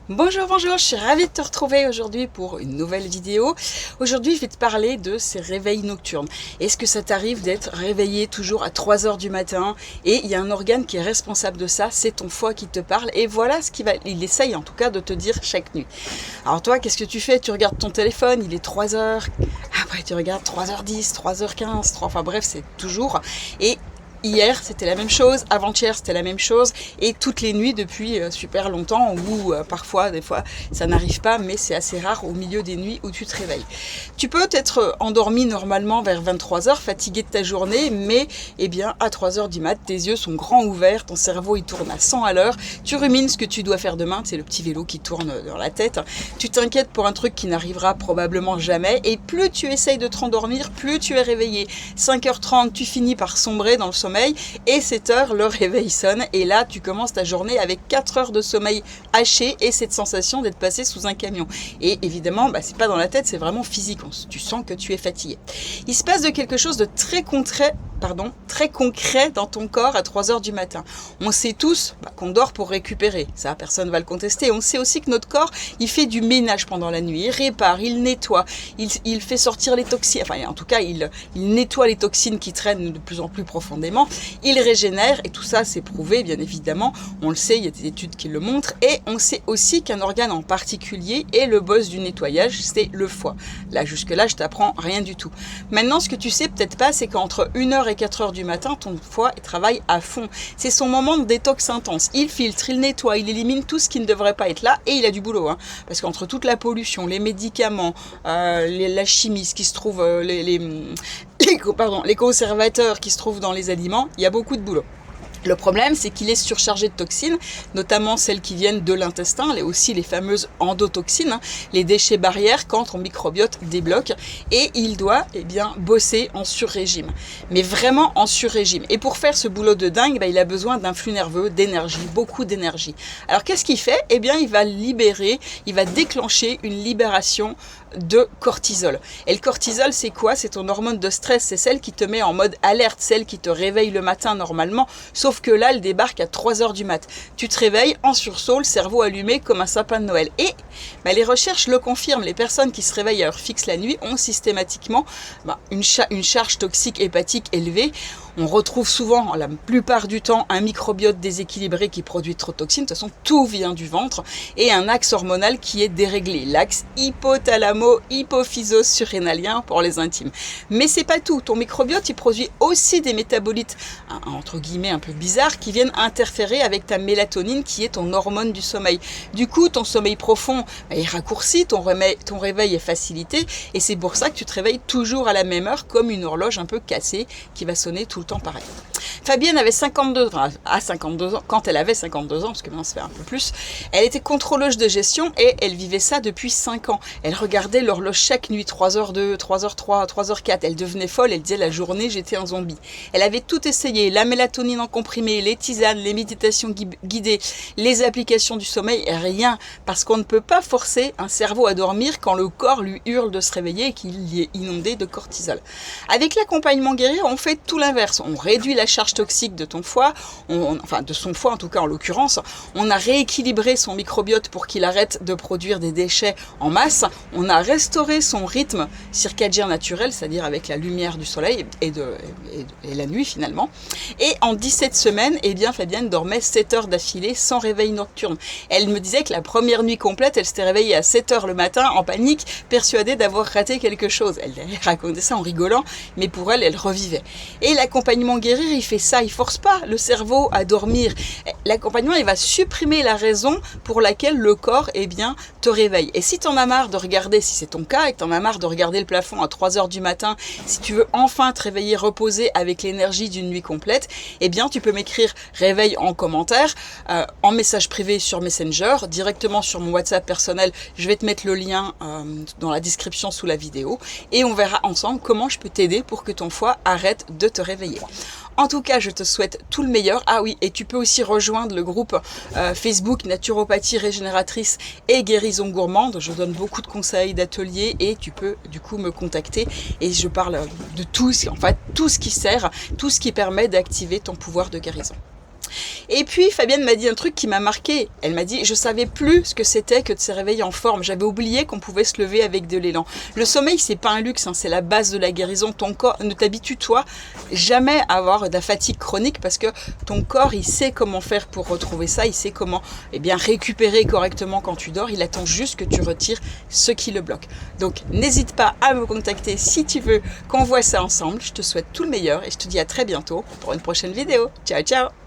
Bonjour, bonjour, je suis ravie de te retrouver aujourd'hui pour une nouvelle vidéo. Aujourd'hui, je vais te parler de ces réveils nocturnes. Est-ce que ça t'arrive d'être réveillé toujours à 3 heures du matin? Et il y a un organe qui est responsable de ça, c'est ton foie qui te parle. Et voilà il essaye en tout cas de te dire chaque nuit. Alors toi, qu'est-ce que tu fais? Tu regardes ton téléphone, il est 3 heures. Après, tu regardes 3h10, 3h15, enfin bref, c'est toujours. Et hier, c'était la même chose, avant-hier, c'était la même chose, et toutes les nuits depuis super longtemps, ou parfois, des fois, ça n'arrive pas, mais c'est assez rare au milieu des nuits où tu te réveilles. Tu peux être endormi normalement vers 23h, fatigué de ta journée, mais eh bien, à 3h du mat, tes yeux sont grands ouverts, ton cerveau il tourne à 100 à l'heure, tu rumines ce que tu dois faire demain, c'est le petit vélo qui tourne dans la tête, tu t'inquiètes pour un truc qui n'arrivera probablement jamais, et plus tu essayes de te rendormir, plus tu es réveillé. 5h30, tu finis par sombrer dans le sommeil, et 7h, le réveil sonne, et là tu commences ta journée avec 4 heures de sommeil haché et cette sensation d'être passé sous un camion. Et évidemment, c'est pas dans la tête, c'est vraiment physique, tu sens que tu es fatigué. Il se passe de quelque chose de très concret dans ton corps à 3 heures du matin. On sait tous qu'on dort pour récupérer, ça personne ne va le contester. On sait aussi que notre corps, il fait du ménage pendant la nuit, il répare, il nettoie, il fait sortir les toxines, enfin en tout cas il nettoie les toxines qui traînent de plus en plus profondément, il régénère, et tout ça c'est prouvé bien évidemment, on le sait, il y a des études qui le montrent, et on sait aussi qu'un organe en particulier est le boss du nettoyage, c'est le foie. Là jusque là je t'apprends rien du tout. Maintenant ce que tu sais peut-être pas, c'est qu'entre 1h et 4h du matin, ton foie travaille à fond. C'est son moment de détox intense. Il filtre, il nettoie, il élimine tout ce qui ne devrait pas être là, et il a du boulot. Parce qu'entre toute la pollution, les médicaments, la chimie, ce qui se trouve, les conservateurs qui se trouvent dans les aliments, il y a beaucoup de boulot. Le problème, c'est qu'il est surchargé de toxines, notamment celles qui viennent de l'intestin, aussi les fameuses endotoxines, les déchets barrières quand ton microbiote débloque, et il doit bosser en surrégime, mais vraiment en surrégime. Et pour faire ce boulot de dingue, il a besoin d'un flux nerveux, d'énergie, beaucoup d'énergie. Alors qu'est-ce qu'il fait? Il va déclencher une libération de cortisol. Et le cortisol, c'est quoi? C'est ton hormone de stress, c'est celle qui te met en mode alerte, celle qui te réveille le matin normalement, sauf que là, elle débarque à 3 heures du mat. Tu te réveilles en sursaut, le cerveau allumé comme un sapin de Noël. Et les recherches le confirment, les personnes qui se réveillent à heure fixe la nuit ont systématiquement une charge toxique hépatique élevée. On retrouve souvent, la plupart du temps, un microbiote déséquilibré qui produit trop de toxines. De toute façon, tout vient du ventre. Et un axe hormonal qui est déréglé. L'axe hypothalamo-hypophyso-surrénalien pour les intimes. Mais c'est pas tout. Ton microbiote, il produit aussi des métabolites, entre guillemets, un peu bizarres, qui viennent interférer avec ta mélatonine, qui est ton hormone du sommeil. Du coup, ton sommeil profond est raccourci, ton réveil est facilité. Et c'est pour ça que tu te réveilles toujours à la même heure, comme une horloge un peu cassée qui va sonner tout le temps pareil. Fabienne avait 52 ans, quand elle avait 52 ans, parce que maintenant ça fait un peu plus, elle était contrôleuse de gestion et elle vivait ça depuis 5 ans. Elle regardait l'horloge chaque nuit, 3h02, 3h03, 3h04, elle devenait folle, elle disait la journée j'étais un zombie. Elle avait tout essayé, la mélatonine en comprimé, les tisanes, les méditations guidées, les applications du sommeil, rien, parce qu'on ne peut pas forcer un cerveau à dormir quand le corps lui hurle de se réveiller et qu'il est inondé de cortisol. Avec l'accompagnement guérir, on fait tout l'inverse. On réduit la charge toxique de ton foie, de son foie en tout cas en l'occurrence. On a rééquilibré son microbiote pour qu'il arrête de produire des déchets en masse. On a restauré son rythme circadien naturel, c'est-à-dire avec la lumière du soleil et la nuit finalement. Et en 17 semaines, Fabienne dormait 7 heures d'affilée sans réveil nocturne. Elle me disait que la première nuit complète, elle s'était réveillée à 7 heures le matin en panique, persuadée d'avoir raté quelque chose. Elle racontait ça en rigolant, mais pour elle revivait. Et l'accompagnement guérir, il fait ça, il force pas le cerveau à dormir. L'accompagnement, il va supprimer la raison pour laquelle le corps, te réveille. Et si t'en as marre de regarder, si c'est ton cas, et que t'en as marre de regarder le plafond à 3 heures du matin, si tu veux enfin te réveiller reposé avec l'énergie d'une nuit complète, tu peux m'écrire réveil en commentaire, en message privé sur Messenger, directement sur mon WhatsApp personnel. Je vais te mettre le lien dans la description sous la vidéo, et on verra ensemble comment je peux t'aider pour que ton foie arrête de te réveiller. En tout cas, je te souhaite tout le meilleur. Ah oui, et tu peux aussi rejoindre le groupe Facebook Naturopathie Régénératrice et Guérison Gourmande. Je donne beaucoup de conseils, d'ateliers, et tu peux du coup me contacter. Et je parle de tout, tout ce qui sert, tout ce qui permet d'activer ton pouvoir de guérison. Et puis Fabienne m'a dit un truc qui m'a marqué. Elle m'a dit, je savais plus ce que c'était que de se réveiller en forme. J'avais oublié qu'on pouvait se lever avec de l'élan. Le sommeil, c'est pas un luxe, hein, c'est la base de la guérison. Ton corps, ne t'habitue toi jamais à avoir de la fatigue chronique parce que ton corps, il sait comment faire pour retrouver ça. Il sait comment récupérer correctement quand tu dors. Il attend juste que tu retires ce qui le bloque. Donc n'hésite pas à me contacter si tu veux qu'on voit ça ensemble. Je te souhaite tout le meilleur et je te dis à très bientôt pour une prochaine vidéo. Ciao, ciao!